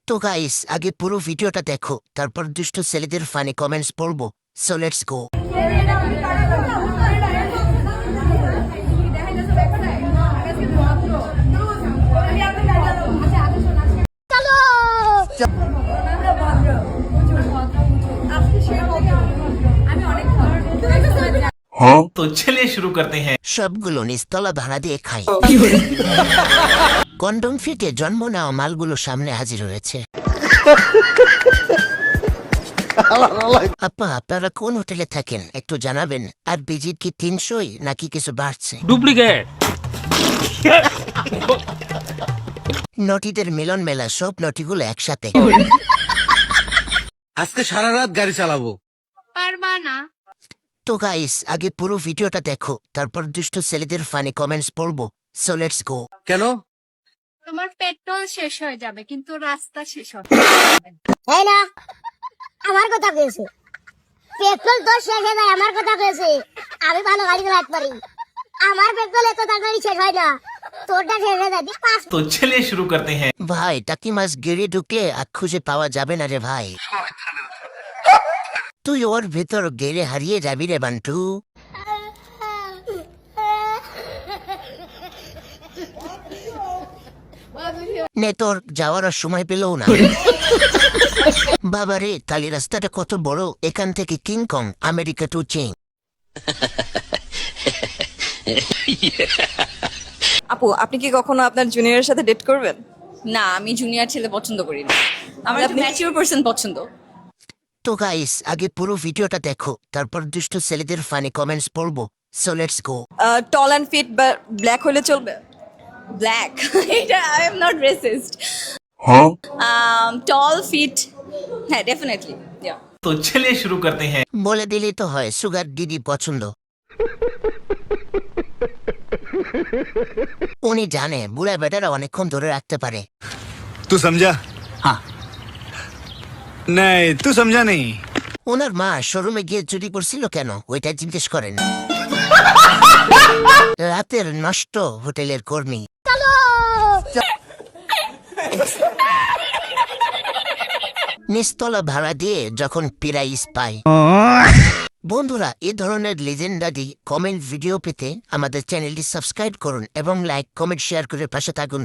তো গাইস আগে পুরো ভিডিওটা দেখো, তারপর দুষ্ট ছেলেদের ফানি কমেন্টস পড়বো। সো লেটস গো। तो चलिए शुरू करते हैं। সবগুলো নিস্তলা ভাড়া দিয়ে খাই। কন্ডম ফিটে জন্ম নেওয়া মালগুলো সামনে হাজির হয়েছে। আপা, আপনারা কোন হোটেলে থাকেন একটু জানাবেন। আর ভিজিট কি 300 নাকি কিছু বাড়ছে? ডুপ্লিকেট। নটিদের মিলন মেলা, সব নটিগুলো একসাথে। আজকে সারা রাত গাড়ি চালাবো। পারবা না। তো গাইস আগে পুরো ভিডিওটা দেখো, তারপর দুষ্ট ছেলেদের ফানি কমেন্টস পড়বো। সো লেটস গো। কেন? তোমার পেট্রোল শেষ হয়ে যাবে কিন্তু রাস্তা শেষ হবে তাই না? আমার কথা কয়েছে, পেট্রোল তো শেষ হয়ে যায়। আমার কথা কয়েছে, আমি ভালো গাড়ি চালাতে পারি। আমার পেট্রোল এত তাড়াতাড়ি শেষ হয় না, তোরটা শেষ হয়ে যায়। तो चलिए शुरू करते हैं। ভাই, টাকি মাছ গেড়ে ঢুকলে আর খুঁজে পাওয়া যাবে না রে ভাই। তুই ওর ভেতর গেড়ে হারিয়ে যাবি রে বান্টু। নে, তোর যাওয়ার আর সময় পেলেও না। বাবারে, তালি রাস্তাটা কত বড়। এখান থেকে কিংকং আমেরিকা টু চীন। আপু, আপনি কি কখনো আপনার জুনিয়রের সাথে ডেট করবেন? না, আমি জুনিয়র ছেলে পছন্দ করি না। আমার আপনি- ম্যাচিউর পার্সন পছন্দ। তো গাইস আগে পুরো ভিডিওটা দেখো, তারপর দুষ্ট ছেলেদের ফানি কমেন্টস পড়বো। So let's go. Tall and fit বা ব্ল্যাক হলে চলবে? ব্ল্যাক, এটা I am not racist. Tall fit, হ্যাঁ ডেফিনেটলি। तो चलिए शुरू करते हैं। বলে দিলেই তো হয়, সুগার দিদি পছন্দ। উনি জানে বুড়া বেটারা অনেকক্ষণ ধরে রাখতে পারে। तू समझा? हाँ। नहीं, तू समझा नहीं। ওনার মা শোরুমে গিয়ে চুরি করছিল কেন, ওইটা জিজ্ঞেস করেন। রাতের নষ্ট হোটেলের কর্মী। নিস্তলা ভাড়া দিয়ে যখন প্রাইস পায়। বন্ধুরা, এই ধরনের লেজেন্ডারি কমেন্ট ভিডিও পেতে আমাদের চ্যানেলটি সাবস্ক্রাইব করুন এবং লাইক কমেন্ট শেয়ার করে পাশে থাকুন।